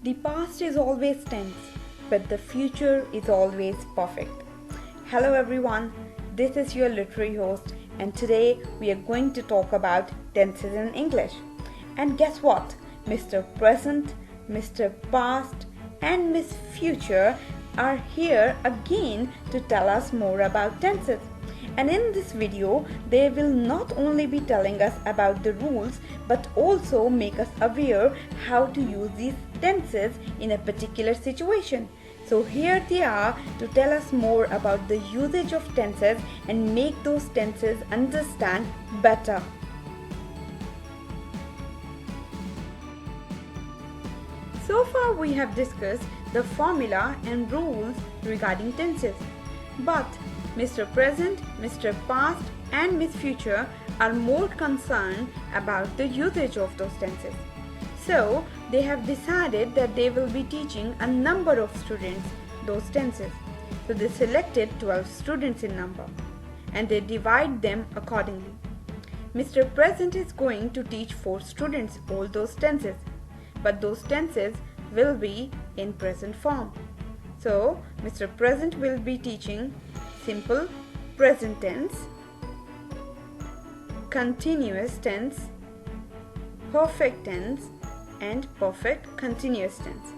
The past is always tense, but the future is always perfect. Hello everyone, this is your literary host, and today we are going to talk about tenses in English. And guess what? Mr. Present, Mr. Past, and Miss Future are here again to tell us more about tenses. And in this video, they will not only be telling us about the rules but also make us aware how to use these tenses in a particular situation. So here they are to tell us more about the usage of tenses and make those tenses understand better. So far we have discussed the formula and rules regarding tenses. But Mr. Present, Mr. Past and Miss Future are more concerned about the usage of those tenses. So they have decided that they will be teaching a number of students those tenses. So they selected 12 students in number and they divide them accordingly. Mr. Present is going to teach 4 students all those tenses, but those tenses will be in present form. So Mr. Present will be teaching simple present tense, continuous tense, perfect tense, and perfect continuous tense.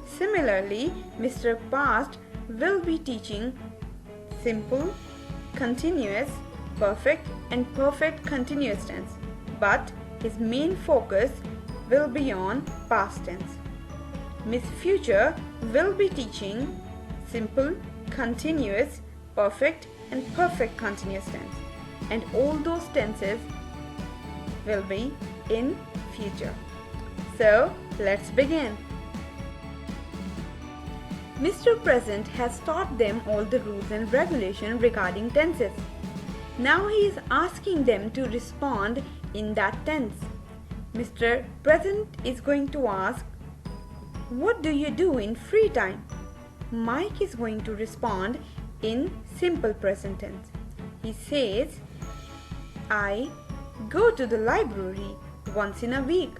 Similarly, Mr. Past will be teaching simple, continuous, perfect, and perfect continuous tense, but his main focus will be on past tense. Miss Future will be teaching simple, continuous, perfect and perfect continuous tense, and all those tenses will be in future. So let's begin. Mr. Present has taught them all the rules and regulations regarding tenses. Now he is asking them to respond in that tense. Mr. Present is going to ask, "What do you do in free time?" Mike is going to respond in simple present tense. He says, "I go to the library once in a week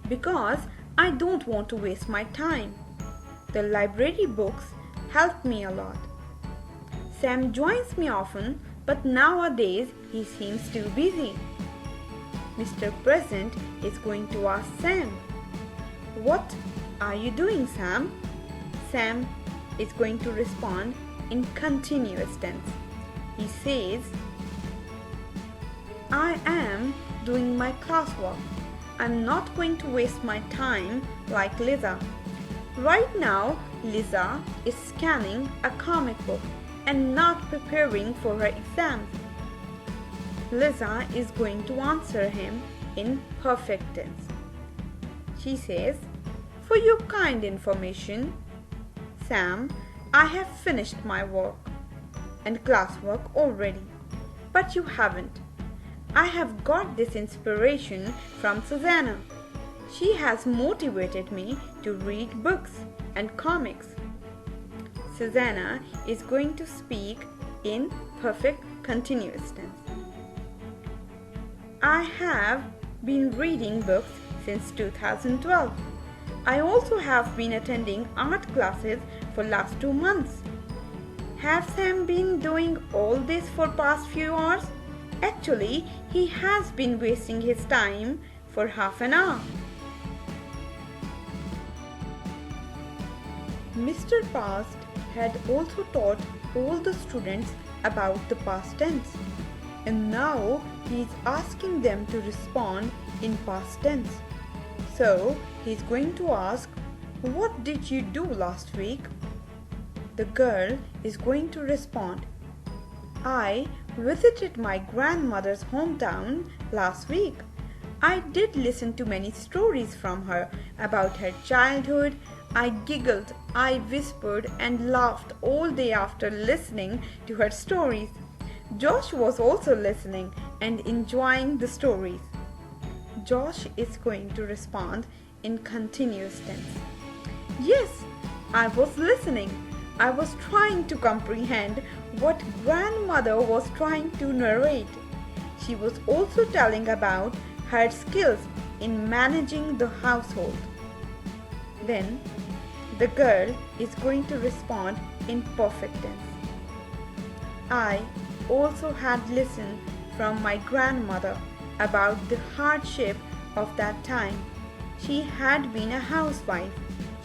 because I don't want to waste my time. The library books help me a lot. Sam joins me often, but nowadays he seems too busy." Mr. Present is going to ask Sam, "What are you doing, Sam?" Sam is going to respond in continuous tense. He says, "I am doing my classwork. I'm not going to waste my time like Lisa. Right now, Lisa is scanning a comic book and not preparing for her exams." Lisa is going to answer him in perfect tense. She says, "For your kind information, Sam, I have finished my work and classwork already, but you haven't. I have got this inspiration from Susanna. She has motivated me to read books and comics." Susanna is going to speak in perfect continuous tense. "I have been reading books since 2012. I also have been attending art classes for last 2 months." Have Sam been doing all this for past few hours? Actually, he has been wasting his time for half an hour. Mr. Past had also taught all the students about the past tense, and now he is asking them to respond in past tense. So he is going to ask, "What did you do last week?" The girl is going to respond, "I visited my grandmother's hometown last week. I did listen to many stories from her about her childhood. I giggled, I whispered and laughed all day after listening to her stories. Josh was also listening and enjoying the stories." Josh is going to respond in continuous tense. "Yes, I was listening. I was trying to comprehend what grandmother was trying to narrate. She was also telling about her skills in managing the household." Then the girl is going to respond in perfect tense. I also had listened from my grandmother about the hardship of that time. She had been a housewife.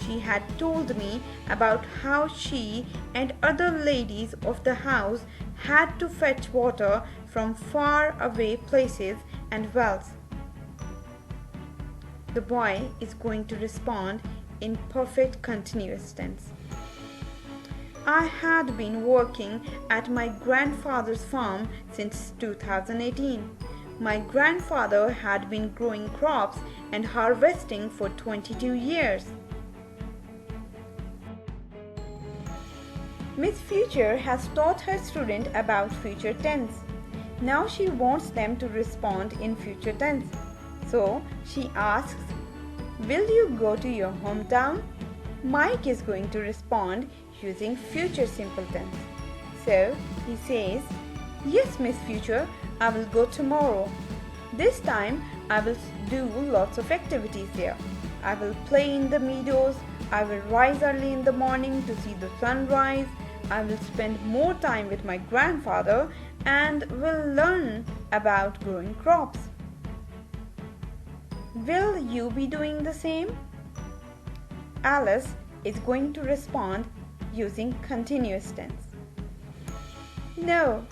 She had told me about how she and other ladies of the house had to fetch water from far away places and wells. The boy is going to respond in perfect continuous tense. I had been working at my grandfather's farm since 2018. My grandfather had been growing crops and harvesting for 22 years. Miss Future has taught her student about future tense. Now she wants them to respond in future tense. So she asks, "Will you go to your hometown?" Mike is going to respond using future simple tense. So he says, "Yes, Miss Future, I will go tomorrow. This time I will do lots of activities there. I will play in the meadows. I will rise early in the morning to see the sunrise. I will spend more time with my grandfather and will learn about growing crops." Will you be doing the same? Alice is going to respond using continuous tense. "No,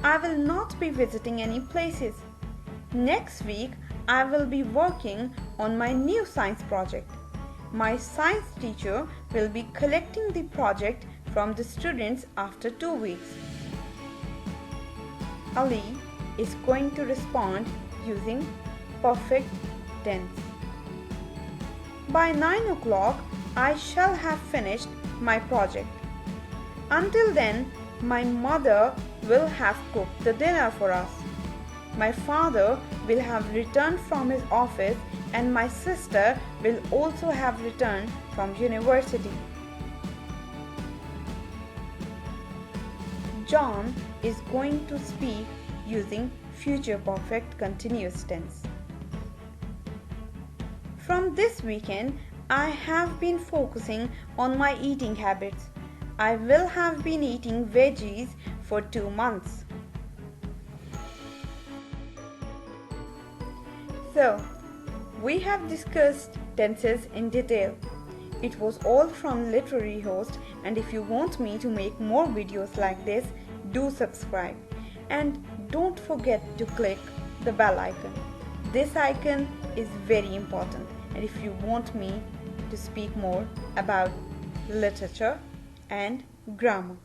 I will not be visiting any places. Next week I will be working on my new science project. My science teacher will be collecting the project from the students after 2 weeks." Ali is going to respond using perfect tense. "By 9 o'clock I shall have finished my project. Until then, my mother will have cooked the dinner for us. My father will have returned from his office and my sister will also have returned from university." John is going to speak using future perfect continuous tense. "From this weekend, I have been focusing on my eating habits. I will have been eating veggies for 2 months." So, we have discussed tenses in detail. It was all from Literary Host, and if you want me to make more videos like this, do subscribe. And don't forget to click the bell icon. This icon is very important, and if you want me to speak more about literature and grammar.